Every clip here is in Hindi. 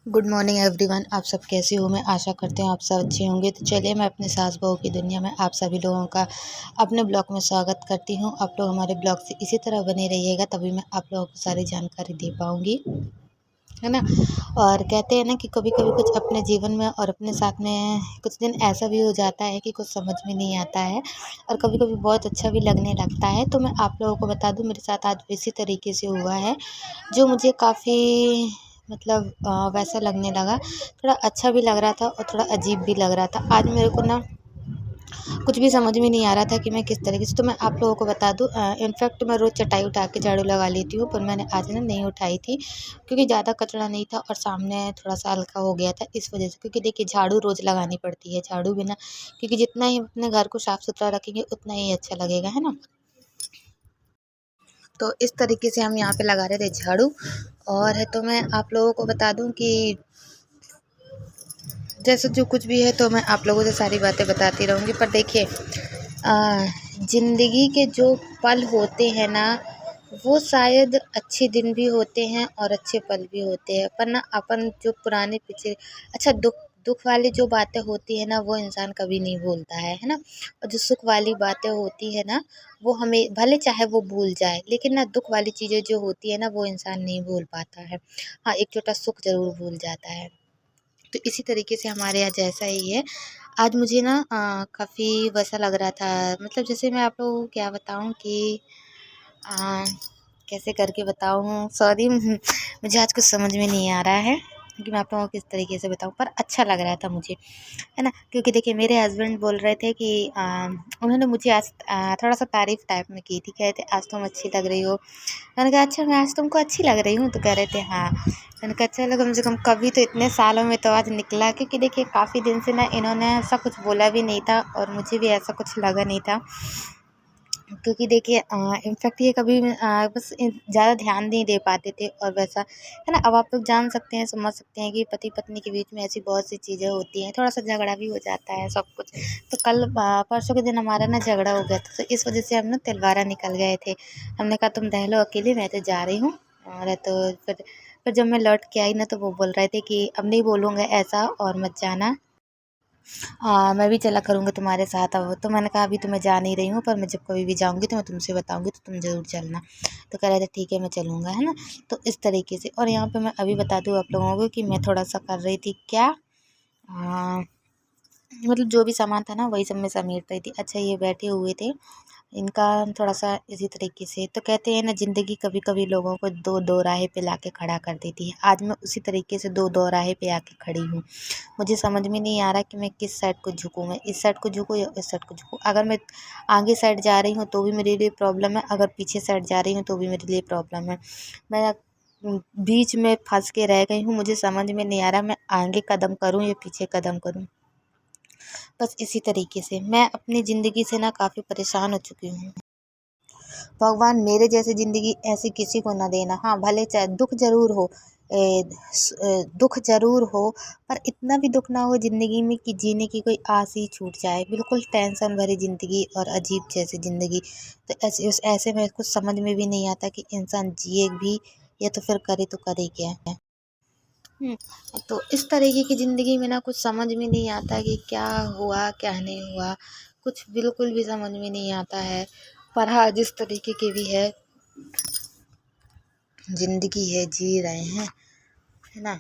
Good morning everyone. आप सब कैसे हो? मैं आशा करती हूँ आप सब अच्छे होंगे। तो चलिए, मैं अपने सास बहू की दुनिया में आप सभी लोगों का अपने ब्लॉग में स्वागत करती हूँ। आप लोग हमारे ब्लॉग से इसी तरह बने रहिएगा, तभी मैं आप लोगों को सारी जानकारी दे पाऊँगी, है ना। और कहते हैं ना कि कभी कभी कुछ अपने जीवन में और अपने साथ में कुछ दिन ऐसा भी हो जाता है कि कुछ समझ में नहीं आता है, और कभी कभी बहुत अच्छा भी लगने लगता है। तो मैं आप लोगों को बता दूं, मेरे साथ आज इसी तरीके से हुआ है, जो मुझे काफ़ी मतलब वैसा लगने लगा। थोड़ा अच्छा भी लग रहा था और थोड़ा अजीब भी लग रहा था। आज मेरे को ना कुछ भी समझ में नहीं आ रहा था कि मैं किस तरीके से, तो मैं आप लोगों को बता दूं, इनफैक्ट मैं रोज़ चटाई उठा के झाड़ू लगा लेती हूँ, पर मैंने आज ना नहीं उठाई थी क्योंकि ज़्यादा कचरा नहीं था और सामने थोड़ा सा हल्का हो गया था, इस वजह से। क्योंकि देखिए, झाड़ू रोज़ लगानी पड़ती है, झाड़ू बिना, क्योंकि जितना ही अपने घर को साफ़ सुथरा रखेंगे उतना ही अच्छा लगेगा, है ना। तो इस तरीके से हम यहाँ पे लगा रहे थे झाड़ू। और है तो मैं आप लोगों को बता दूं कि जैसे जो कुछ भी है, तो मैं आप लोगों से सारी बातें बताती रहूँगी। पर देखिए, ज़िंदगी के जो पल होते हैं ना, वो शायद अच्छे दिन भी होते हैं और अच्छे पल भी होते हैं, पर ना अपन जो पुराने पीछे अच्छा दुख दुख वाली जो बातें होती है ना, वो इंसान कभी नहीं भूलता है ना। और जो सुख वाली बातें होती है ना, वो हमें भले चाहे वो भूल जाए, लेकिन ना दुख वाली चीज़ें जो होती है ना, वो इंसान नहीं भूल पाता है। हाँ, एक छोटा सुख ज़रूर भूल जाता है। तो इसी तरीके से हमारे यहाँ जैसा ही है। आज मुझे ना काफ़ी वैसा लग रहा था, मतलब जैसे मैं आप लोगों को क्या बताऊँ कि अ, कैसे करके बताऊँ, सॉरी मुझे आज कुछ समझ में नहीं आ रहा है कि मैं आप लोगों को किस तरीके से बताऊँ, पर अच्छा लग रहा था मुझे, है ना। क्योंकि देखिए, मेरे हस्बैंड बोल रहे थे कि उन्होंने मुझे आज थोड़ा सा तारीफ़ टाइप में की थी। कह रहे थे, आज तुम अच्छी लग रही हो। मैंने कहा, अच्छा, मैं आज तुमको अच्छी लग रही हूँ? तो कह रहे थे हाँ। मैंने कहा, चलो, कम से कम कभी तो इतने सालों में तो आज निकला। क्योंकि देखिए, काफ़ी दिन से ना इन्होंने ऐसा कुछ बोला भी नहीं था और मुझे भी ऐसा कुछ लगा नहीं था। क्योंकि देखिए, इनफैक्ट ये कभी बस ज़्यादा ध्यान नहीं दे पाते थे और वैसा, है ना। अब आप लोग जान सकते हैं, समझ सकते हैं कि पति पत्नी के बीच में ऐसी बहुत सी चीज़ें होती हैं, थोड़ा सा झगड़ा भी हो जाता है, सब कुछ। तो कल परसों के दिन हमारा ना झगड़ा हो गया था, तो इस वजह से हम ना तिलवारा निकल गए थे। हमने कहा, तुम रह लो अकेले, मैं तो जा रही हूँ। और तो फिर जब मैं लौट के आई ना, तो वो बोल रहे थे कि अब नहीं बोलूँगा ऐसा और मत जाना। हाँ, मैं भी चला करूँगा तुम्हारे साथ। अब तो मैंने कहा, अभी तो मैं जा नहीं रही हूँ, पर मैं जब कभी भी जाऊँगी तो मैं तुमसे बताऊँगी, तो तुम ज़रूर चलना। तो कह रहे थे, ठीक है, मैं चलूँगा, है ना। तो इस तरीके से। और यहाँ पे मैं अभी बता दूँ आप लोगों को कि मैं थोड़ा सा कर रही थी क्या, मतलब जो भी सामान था ना, वही सब मैं समेट रही थी। अच्छा, ये बैठे हुए थे, इनका थोड़ा सा इसी तरीके से। तो कहते हैं ना, ज़िंदगी कभी कभी लोगों को दो दो राहे पे लाके खड़ा कर देती है। आज मैं उसी तरीके से दो दो राहे पे आके खड़ी हूँ। मुझे समझ में नहीं आ रहा कि मैं किस साइड को झुकूँ, मैं इस साइड को झुकूँ या उस साइड को झुकूँ। अगर मैं आगे साइड जा रही हूँ तो भी मेरे लिए प्रॉब्लम है, अगर पीछे साइड जा रही हूँ तो भी मेरे लिए प्रॉब्लम है। मैं बीच में फंस के रह गई हूँ, मुझे समझ में नहीं आ रहा मैं आगे कदम करूँ या पीछे कदम करूँ। बस इसी तरीके से मैं अपनी ज़िंदगी से ना काफ़ी परेशान हो चुकी हूँ। भगवान मेरे जैसी ज़िंदगी ऐसी किसी को ना देना। हाँ, भले चाहे दुख ज़रूर हो, दुख ज़रूर हो, पर इतना भी दुख ना हो ज़िंदगी में कि जीने की कोई आस ही छूट जाए। बिल्कुल टेंशन भरी ज़िंदगी और अजीब जैसी ज़िंदगी। तो ऐसे में कुछ समझ में भी नहीं आता कि इंसान जिए भी या तो फिर करे तो करे क्या। हुँ, तो इस तरीके की ज़िंदगी में ना कुछ समझ में नहीं आता कि क्या हुआ, क्या नहीं हुआ, कुछ बिल्कुल भी समझ में नहीं आता है। पर हाँ, जिस तरीके की भी है ज़िंदगी है, जी रहे हैं, है ना?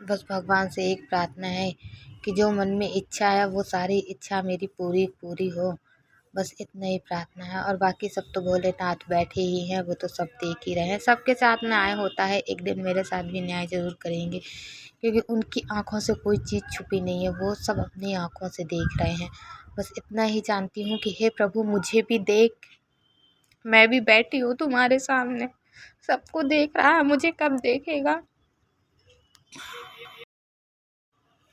बस भगवान से एक प्रार्थना है कि जो मन में इच्छा है, वो सारी इच्छा मेरी पूरी पूरी हो। बस इतना ही प्रार्थना है, और बाकी सब तो भोलेनाथ बैठे ही हैं, वो तो सब देख ही रहे हैं। सबके साथ न्याय होता है, एक दिन मेरे साथ भी न्याय ज़रूर करेंगे, क्योंकि उनकी आँखों से कोई चीज़ छुपी नहीं है, वो सब अपनी आँखों से देख रहे हैं। बस इतना ही जानती हूँ कि हे प्रभु, मुझे भी देख, मैं भी बैठी हूँ तुम्हारे सामने, सबको देख रहा है, मुझे कब देखेगा?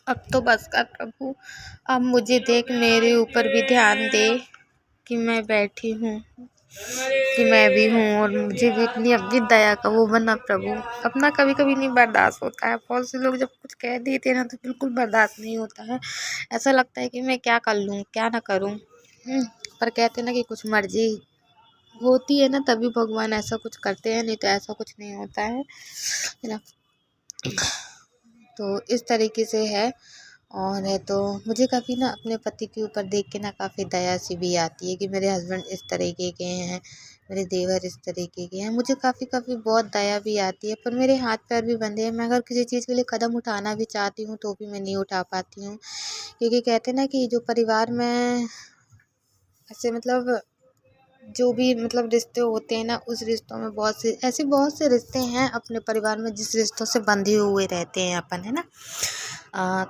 अब तो बस कर प्रभु, अब मुझे देख, मेरे ऊपर भी ध्यान दे कि मैं बैठी हूँ, कि मैं भी हूँ, और मुझे भी अपनी अब भी दया का वो बना प्रभु। अपना कभी कभी नहीं बर्दाश्त होता है, बहुत से लोग जब कुछ कह देते हैं ना, तो बिल्कुल बर्दाश्त नहीं होता है। ऐसा लगता है कि मैं क्या कर लूँ, क्या ना करूँ। पर कहते हैं ना कि कुछ मर्जी होती है ना, तभी भगवान ऐसा कुछ करते हैं, नहीं तो ऐसा कुछ नहीं होता है ना। तो इस तरीके से है। और है तो मुझे काफ़ी ना अपने पति के ऊपर देख के ना काफ़ी दया सी भी आती है कि मेरे हस्बैंड इस तरीके के हैं, मेरे देवर इस तरीके के हैं। मुझे काफ़ी काफ़ी बहुत दया भी आती है, पर मेरे हाथ पैर भी बंधे हैं। मैं अगर किसी चीज़ के लिए कदम उठाना भी चाहती हूँ तो भी मैं नहीं उठा पाती हूँ, क्योंकि कहते हैं ना कि जो परिवार में ऐसे मतलब जो भी मतलब रिश्ते होते हैं ना, उस रिश्तों में बहुत से रिश्ते हैं अपने परिवार में जिस रिश्तों से बंधे हुए रहते हैं अपन, है ना।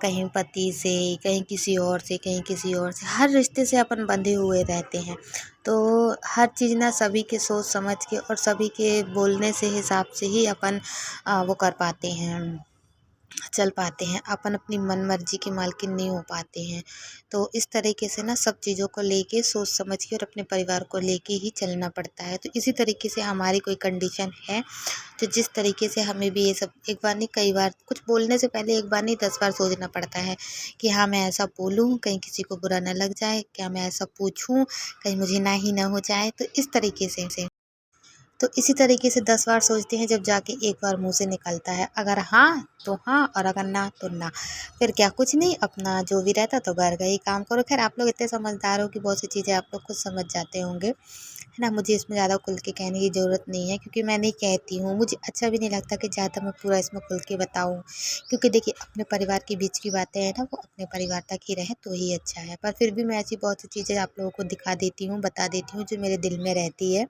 कहीं पति से, कहीं किसी और से, कहीं किसी और से, हर रिश्ते से अपन बंधे हुए रहते हैं। तो हर चीज़ ना सभी के सोच समझ के और सभी के बोलने से हिसाब से ही अपन वो कर पाते हैं, चल पाते हैं। अपन अपनी मन मर्जी की मालकिन नहीं हो पाते हैं। तो इस तरीके से ना सब चीज़ों को लेके सोच समझ के और अपने परिवार को लेके ही चलना पड़ता है। तो इसी तरीके से हमारी कोई कंडीशन है, तो जिस तरीके से हमें भी ये सब एक बार नहीं कई बार कुछ बोलने से पहले एक बार नहीं 10 बार सोचना पड़ता है कि हाँ मैं ऐसा बोलूँ कहीं किसी को बुरा ना लग जाए, क्या मैं ऐसा पूछूँ कहीं मुझे ना ही ना हो जाए। तो इस तरीके से तो इसी तरीके से 10 बार सोचते हैं जब जाके एक बार मुँह से निकलता है। अगर हाँ तो हाँ और अगर ना तो ना। फिर क्या कुछ नहीं, अपना जो भी रहता तो घर का ही काम करो। ख़ैर आप लोग इतने समझदार हो कि बहुत सी चीज़ें आप लोग खुद समझ जाते होंगे, है ना। मुझे इसमें ज़्यादा खुल के कहने की ज़रूरत नहीं है, क्योंकि मैं नहीं कहती हूँ। मुझे अच्छा भी नहीं लगता कि ज़्यादा मैं पूरा इसमें खुल के बताऊँ, क्योंकि देखिए अपने परिवार के बीच की बातें हैं ना, वो अपने परिवार तक ही रहें तो ही अच्छा है। पर फिर भी मैं ऐसी बहुत सी चीज़ें आप लोगों को दिखा देती हूँ, बता देती हूँ जो मेरे दिल में रहती है।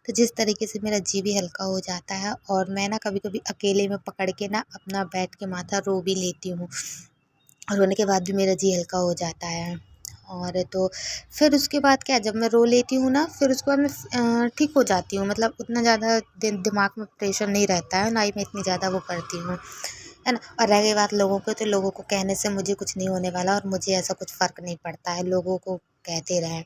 तो जिस तरीके से मेरा जी भी हल्का हो जाता है और मैं ना कभी-कभी अकेले में पकड़ के ना अपना बैठ के माथा रो भी लेती हूँ। रोने के बाद भी मेरा जी हल्का हो जाता है। और तो फिर उसके बाद क्या, जब मैं रो लेती हूँ ना, फिर उसके बाद मैं ठीक हो जाती हूँ। मतलब उतना ज़्यादा दिमाग में प्रेशर नहीं रहता है, ना ही मैं इतनी ज़्यादा वो करती हूँ, है ना। और रह गई बात लोगों की, तो लोगों को कहने से मुझे कुछ नहीं होने वाला और मुझे ऐसा कुछ फ़र्क नहीं पड़ता है, लोगों को कहते रहें।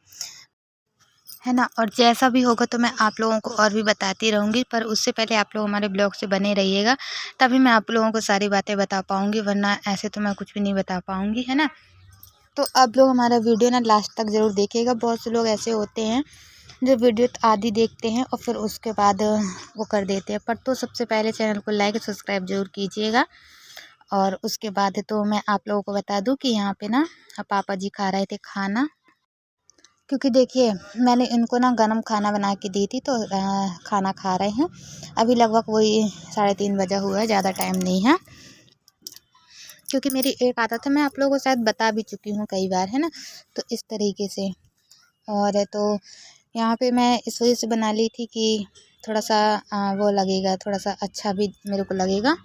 है ना। और जैसा भी होगा तो मैं आप लोगों को और भी बताती रहूँगी, पर उससे पहले आप लोग हमारे ब्लॉग से बने रहिएगा, तभी मैं आप लोगों को सारी बातें बता पाऊँगी, वरना ऐसे तो मैं कुछ भी नहीं बता पाऊँगी, है ना। तो आप लोग हमारा वीडियो ना लास्ट तक ज़रूर देखिएगा। बहुत से लोग ऐसे होते हैं जो वीडियो आधी देखते हैं और फिर उसके बाद वो कर देते हैं। पर तो सबसे पहले चैनल को लाइक सब्सक्राइब ज़रूर कीजिएगा। और उसके बाद तो मैं आप लोगों को बता दूँ कि यहाँ पे ना पापा जी खा रहे थे खाना, क्योंकि देखिए मैंने इनको ना गरम खाना बना के दी थी, तो खाना खा रहे हैं। अभी लगभग वही 3:30 बजा हुआ है, ज़्यादा टाइम नहीं है। क्योंकि मेरी एक आदत है, मैं आप लोगों को शायद बता भी चुकी हूँ कई बार, है ना। तो इस तरीके से और तो यहाँ पे मैं इस वजह से बना ली थी कि थोड़ा सा वो लगेगा, थोड़ा सा अच्छा भी मेरे को लगेगा।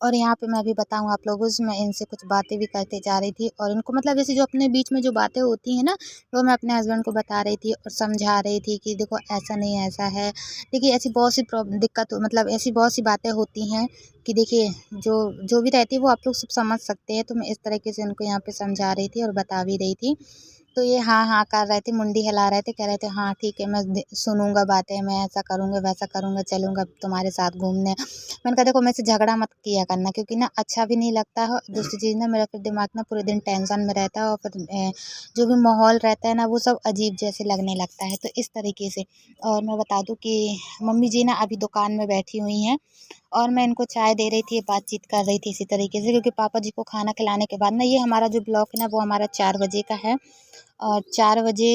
और यहाँ पे मैं अभी बताऊँ आप लोगों से, मैं इनसे कुछ बातें भी करते जा रही थी और इनको मतलब जैसे जो अपने बीच में जो बातें होती हैं ना, वो मैं अपने हस्बैंड को बता रही थी और समझा रही थी कि देखो ऐसा नहीं ऐसा है। देखिए ऐसी बहुत सी दिक्कत मतलब ऐसी बहुत सी बातें होती हैं कि देखिए जो जो भी रहती है वो आप लोग सब समझ सकते हैं। तो मैं इस तरीके से इनको यहाँ पे समझा रही थी और बता भी रही थी। तो ये हाँ हाँ कर रहे थे, मुंडी हिला रहे थे, कह रहे थे हाँ ठीक है मैं सुनूंगा बातें, मैं ऐसा करूँगा वैसा करूँगा, चलूँगा तुम्हारे साथ घूमने। मैंने कहा देखो मेरे से झगड़ा मत किया करना, क्योंकि ना अच्छा भी नहीं लगता है। दूसरी चीज़ ना मेरा फिर दिमाग ना पूरे दिन टेंशन में रहता है और फिर जो भी माहौल रहता है ना वो सब अजीब जैसे लगने लगता है। तो इस तरीके से और मैं बता दूँ कि मम्मी जी ना अभी दुकान में बैठी हुई हैं और मैं इनको चाय दे रही थी, बातचीत कर रही थी इसी तरीके से, क्योंकि पापा जी को खाना खिलाने के बाद ना ये हमारा जो ब्लॉक है ना वो हमारा 4 बजे का है। और 4 बजे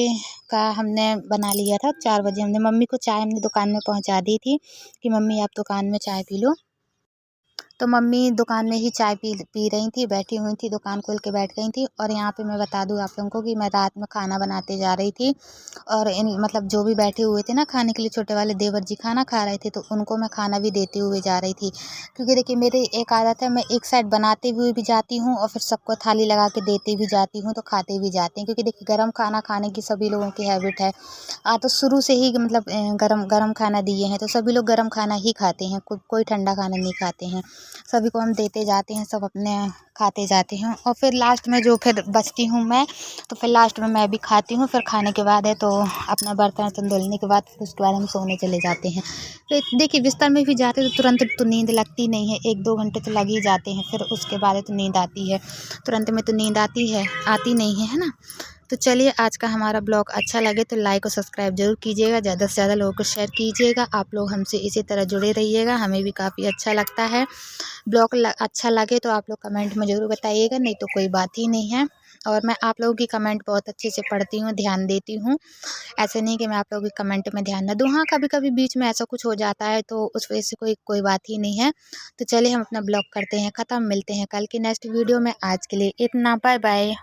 का हमने बना लिया था। 4 बजे हमने मम्मी को चाय हमने दुकान में पहुंचा दी थी कि मम्मी आप दुकान में चाय पी लो। तो मम्मी दुकान में ही चाय पी रही थी, बैठी हुई थी, दुकान खोल के बैठ गई थी। और यहाँ पे मैं बता दूँ आप लोगों को कि मैं रात में खाना बनाते जा रही थी और इन मतलब जो भी बैठे हुए थे ना खाने के लिए, छोटे वाले देवर जी खाना खा रहे थे, तो उनको मैं खाना भी देते हुए जा रही थी। क्योंकि देखिए मेरी एक आदत है, मैं एक साइड बनाते हुए भी जाती हूँ और फिर सबको थाली लगा के देते भी जाती हूँ, तो खाते भी जाते हैं। क्योंकि देखिए गर्म खाना खाने की सभी लोगों की हैबिट है। तो शुरू से ही मतलब गरम गरम खाना दिए हैं तो सभी लोग गरम खाना ही खाते हैं, कोई ठंडा खाना नहीं खाते हैं। सभी को हम देते जाते हैं, सब अपने खाते जाते हैं और फिर लास्ट में जो फिर बचती हूँ मैं, तो फिर लास्ट में मैं भी खाती हूँ। फिर खाने के बाद है तो अपना बर्तन वर्तन धुलने के बाद फिर उसके बाद हम सोने चले जाते हैं। तो देखिए बिस्तर में भी जाते तो तुरंत तो नींद लगती नहीं है, 1-2 घंटे तो लग ही जाते हैं, फिर उसके बाद तो नींद आती है। तुरंत में तो नींद आती नहीं है, है ना। तो तो चलिए, आज का हमारा ब्लॉग अच्छा लगे तो लाइक और सब्सक्राइब जरूर कीजिएगा, ज़्यादा से ज़्यादा लोगों को शेयर कीजिएगा। आप लोग हमसे इसी तरह जुड़े रहिएगा, हमें भी काफ़ी अच्छा लगता है। ब्लॉग अच्छा लगे तो आप लोग कमेंट में ज़रूर बताइएगा, नहीं तो कोई बात ही नहीं है। और मैं आप लोगों की कमेंट बहुत अच्छे से पढ़ती हूँ, ध्यान देती हूँ। ऐसे नहीं कि मैं आप लोगों की कमेंट में ध्यान ना दूँ। हाँ, कभी कभी बीच में ऐसा कुछ हो जाता है तो उस वजह से कोई कोई बात ही नहीं है। तो चलिए, हम अपना ब्लॉग करते हैं ख़त्म, मिलते हैं कल की नेक्स्ट वीडियो में। आज के लिए इतना, बाय बाय।